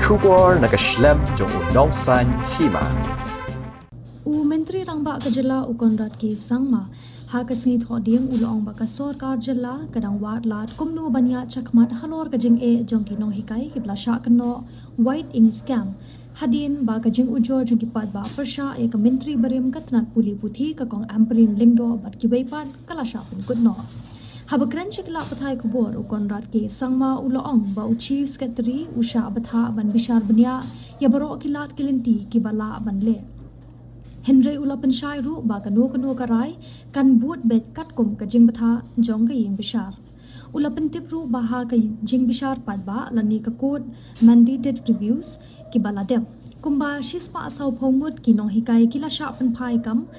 Shubor nakaslem jong unongsan Hima. Menteri Rangba Kajala Ukonrat ke Sangma Hakasngi Thodiang Ulong Bakasor Karjala Kadang Wat Lat Kumnu Banya Chakmat Halor Kajing Jong Kynnoh Hikai Kibla Kynnoh White Ink Scam Hadin ba Kajing Ujo Jong Kipat ba Persha Ka Menteri Barim Katnat Puli Puthi Kakong Amperin Lingdo Bat Kibaipat Kalasha Pun Kutno Habakran Chikla Pathai Kubor Ukonrat ke Sangma Ulong ba Chief Secretary Usha Batha Ban Bishar Banya Yabaro Kilat Kilinti Kibala Ban Le Henry ulapan syairu ba kanu karai kan buat bet kat kum ka jing batha jong ka yeng bishar ulapan tipru ba ha ka jing bishar pad ba lani ka code mandated reviews ki baladep kumba shispa asau phongut Kynnoh hikai kila sha pan phai kam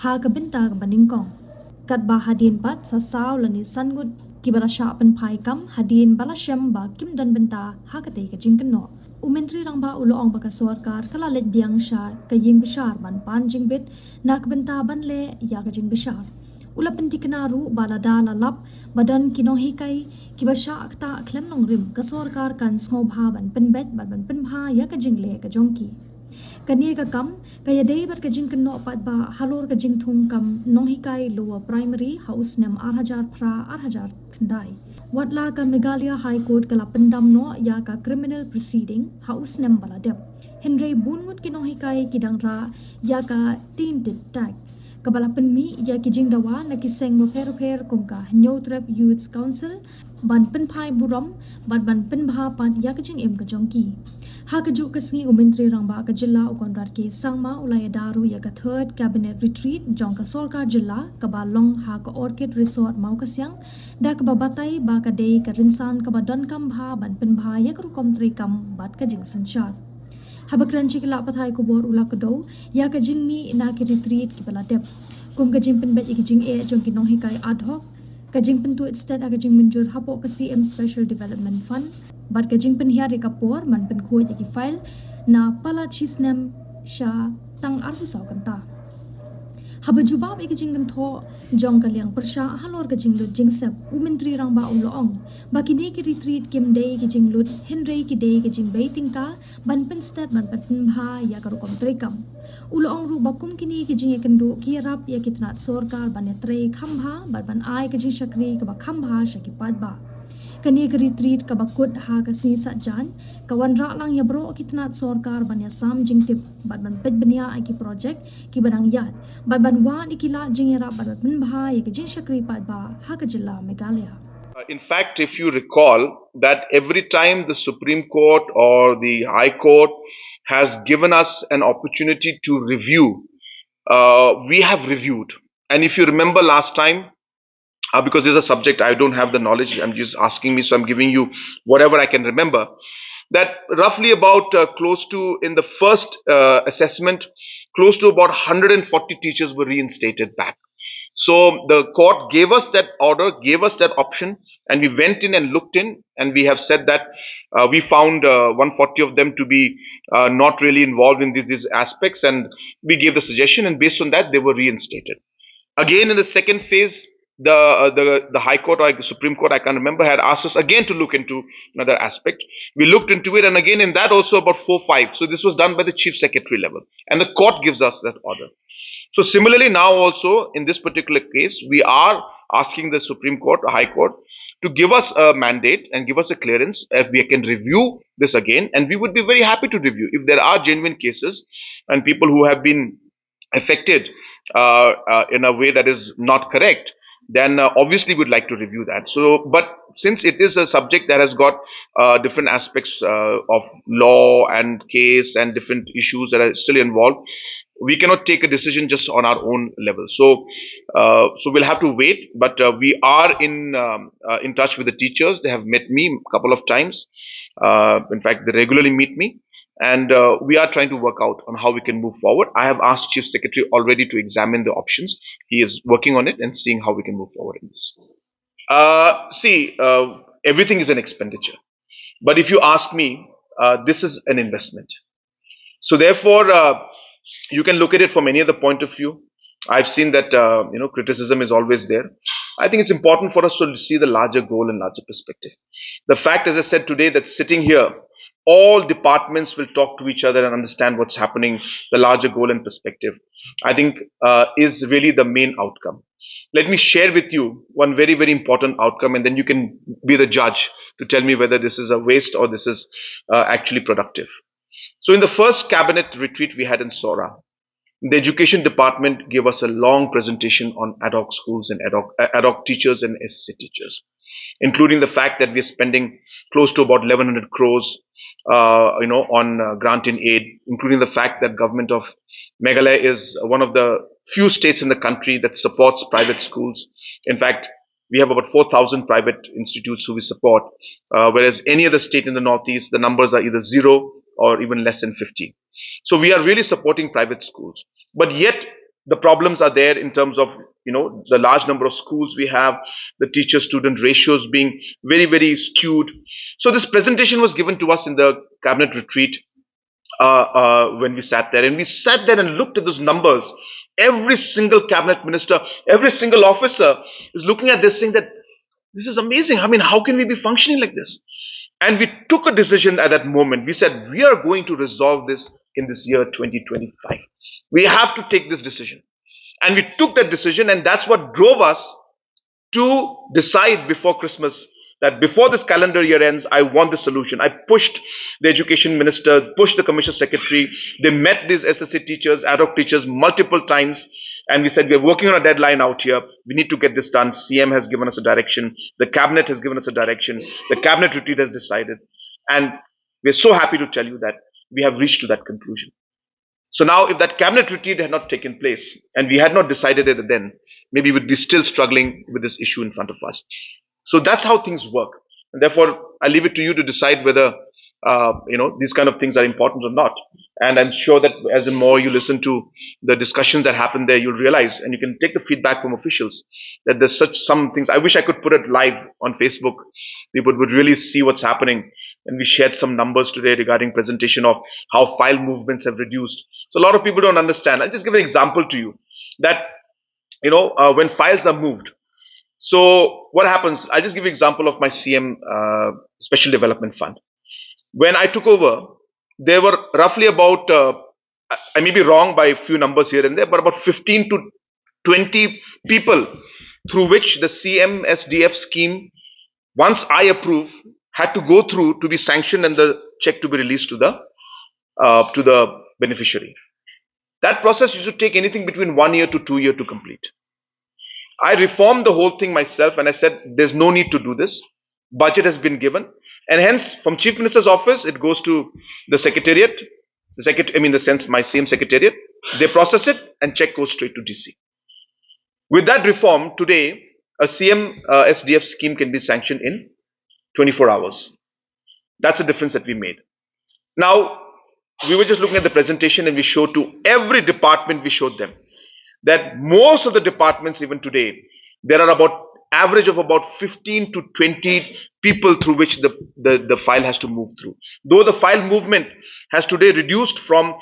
ha ka binta ka baningkong kat ba hadin pat sa saw lani sangut ki bala sha pan phai kam hadin bala syam ba kim don binta ha ka te ka jing Kynnoh Menteri Rangba Ulong baka sorkar kala let Jingshah ka ying bishar ban pan jingbit nak benta ban le ya ka jing bishar ula penti kenaru balada lalap badan Kynnoh hikai kibasha akta klem nong rim ka sorkar kan sngop ha ban penbet ban penbha ya ka jing le ka jongki kani ka kam kaya dei bat ka jing Kynnoh pat ba halor ka jing thung kam nong hikai lower primary house nem 8000 phra 8000 khandai Watla ka Meghalaya High Court kala pendam no ya ka criminal proceeding house nem baladep Henry bungut Kynnoh hikai kidang ra ya ka tainted tag kabala penmi ya ki jing dawa na ki seng mo per kum ka New Trap Youth Council ban pen phai buram ban pen bha pat ya ka jing em ka jongki ha ka ju ka sngi Menteri Rangba ka jilla ukonrat ke sangma ulaya daru ya ka third cabinet retreat jong ka sorkar jilla ka ba long ha ka orchid resort mau ka siang da ka babatai ba ka dei ka rinsan ka ba Donkam bha ban pen bha ya ka rukom tri kam bat ka jing sanchar habakran chikla pathai ko bor ula ka do ya ka jing mi na ki retreat ki bala dep kum ka jing pen bet ki jing jong Kynnoh hikai ad hoc ka jing pen tu instead ka jing menjur hapo ka CM Special Development Fund bat ka jing pen hiya re kapor man pen kho ki file na pala chisnem sha tang arbu saw kanta haba jubab ki jing tho jong ka liang persha halor ka jing lut jing sep Menteri Rangba ulong bakini ki retreat kim dei ki jing lut Henry ki dei ki jing baiting ka ban pen stat ban pen bha ya ka rukom trekam ulong ru bakum kini ki jing kendo ki rap ya kitnat sorkar ban tre khambha ban ai ki jing shakri ka ba khambha shaki pad ba kani ka retreat ka bakut ha ka si sa jan ka wan ra lang ya bro kitnat sorkar ban ya sam jing tip ban pet bania ai ki project ki barang yat ban wan ikila jing ya ban bha ya ki jing shakri pad ba ha ka jilla Meghalaya. In fact, if you recall that every time the Supreme Court or the High Court has given us an opportunity to review, we have reviewed. And if you remember last time, because there's a subject I don't have the knowledge, I'm just asking me, so I'm giving you whatever I can remember, that roughly about close to, in the first assessment, close to about 140 teachers were reinstated back. So the court gave us that order, gave us that option, and we went in and looked in, and we have said that we found 140 of them to be not really involved in these aspects, and we gave the suggestion, and based on that, they were reinstated. Again, in the second phase, the High Court or Supreme Court, I can't remember, had asked us again to look into another aspect. We looked into it, and again in that also about 4-5. So this was done by the Chief Secretary level, and the court gives us that order. So similarly, now also in this particular case, we are asking the Supreme Court or High Court to give us a mandate and give us a clearance if we can review this again, and we would be very happy to review if there are genuine cases and people who have been affected in a way that is not correct. Then obviously we'd like to review that. So, but since it is a subject that has got different aspects of law and case and different issues that are still involved, we cannot take a decision just on our own level. So, so we'll have to wait. But we are in touch with the teachers. They have met me a couple of times. In fact, they regularly meet me. And we are trying to work out on how we can move forward. I have asked Chief Secretary already to examine the options. He is working on it and seeing how we can move forward in this. Everything is an expenditure. But if you ask me, this is an investment. So therefore, you can look at it from any other point of view. I've seen that, criticism is always there. I think it's important for us to see the larger goal and larger perspective. The fact, as I said today, that sitting here, all departments will talk to each other and understand what's happening, the larger goal and perspective, I think is really the main outcome. Let me share with you one very, very important outcome, and then you can be the judge to tell me whether this is a waste or this is actually productive. So in the first cabinet retreat we had in Sora, the education department gave us a long presentation on ad hoc schools and ad hoc teachers and SSA teachers, including the fact that we are spending close to about 1100 crores, on grant in aid, including the fact that government of Meghalaya is one of the few states in the country that supports private schools. In fact, we have about 4,000 private institutes who we support, whereas any other state in the Northeast, the numbers are either zero or even less than 50. So we are really supporting private schools, but yet the problems are there in terms of the large number of schools we have, the teacher student ratios being very, very skewed. So this presentation was given to us in the cabinet retreat when we sat there, and we sat there and looked at those numbers. Every single cabinet minister, every single officer is looking at this saying that this is amazing. I mean, how can we be functioning like this? And we took a decision at that moment. We said, we are going to resolve this in this year 2025. We have to take this decision. And we took that decision, and that's what drove us to decide before Christmas that before this calendar year ends, I want the solution. I pushed the education minister, pushed the commission secretary. They met these SSA teachers, ad hoc teachers multiple times. And we said, we're working on a deadline out here. We need to get this done. CM has given us a direction. The cabinet has given us a direction. The cabinet retreat has decided. And we're so happy to tell you that we have reached to that conclusion. So now if that cabinet retreat had not taken place and we had not decided it then, maybe we would be still struggling with this issue in front of us. So that's how things work. And therefore, I leave it to you to decide whether these kind of things are important or not. And I'm sure that as the more you listen to the discussions that happen there, you'll realize, and you can take the feedback from officials, that there's some things. I wish I could put it live on Facebook. People would really see what's happening. And we shared some numbers today regarding presentation of how file movements have reduced. So a lot of people don't understand. I'll just give an example to you that, when files are moved. So what happens? I'll just give you an example of my CM Special Development Fund. When I took over, there were roughly about, I may be wrong by a few numbers here and there, but about 15 to 20 people through which the CMSDF scheme, once I approve, had to go through to be sanctioned and the check to be released to the beneficiary. That process used to take anything between 1 year to 2 years to complete. I reformed the whole thing myself and I said, there's no need to do this. Budget has been given. And hence, from Chief Minister's office, it goes to the Secretariat. My CM Secretariat. They process it and check goes straight to DC. With that reform, today, a CM SDF scheme can be sanctioned in 24 hours. That's the difference that we made. Now, we were just looking at the presentation and we showed to every department, we showed them that most of the departments even today, there are about average of about 15 to 20 people through which the file has to move through. Though the file movement has today reduced from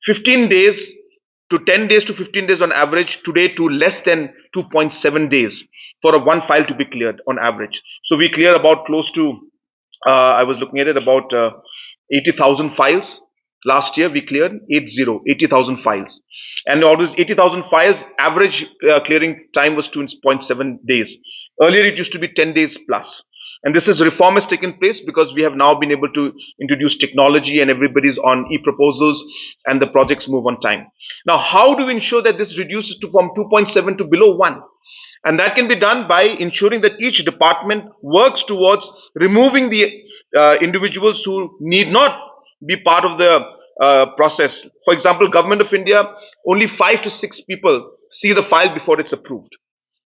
15 days to 10 days to 15 days on average today to less than 2.7 days for one file to be cleared on average. So we clear about close to, I was looking at it, about 80,000 files. Last year we cleared 80,000 files. And all these 80,000 files, average clearing time was 2.7 days. Earlier it used to be 10 days plus. And this is reform has taken place because we have now been able to introduce technology and everybody's on e-proposals and the projects move on time. Now, how do we ensure that this reduces from 2.7 to below 1? And that can be done by ensuring that each department works towards removing the individuals who need not be part of the process. For example, Government of India, only 5 to 6 people see the file before it's approved.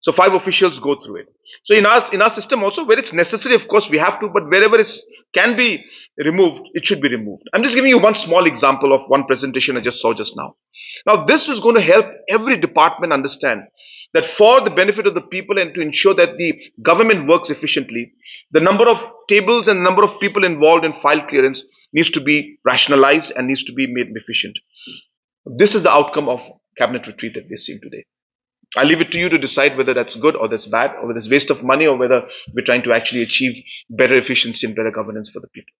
So 5 officials go through it. So in our system also, where it's necessary, of course, we have to, but wherever it can be removed, it should be removed. I'm just giving you one small example of one presentation I just saw just now. Now, this is going to help every department understand that for the benefit of the people and to ensure that the government works efficiently, the number of tables and number of people involved in file clearance needs to be rationalized and needs to be made efficient. This is the outcome of cabinet retreat that we're seeing today. I leave it to you to decide whether that's good or that's bad, or whether it's waste of money, or whether we're trying to actually achieve better efficiency and better governance for the people.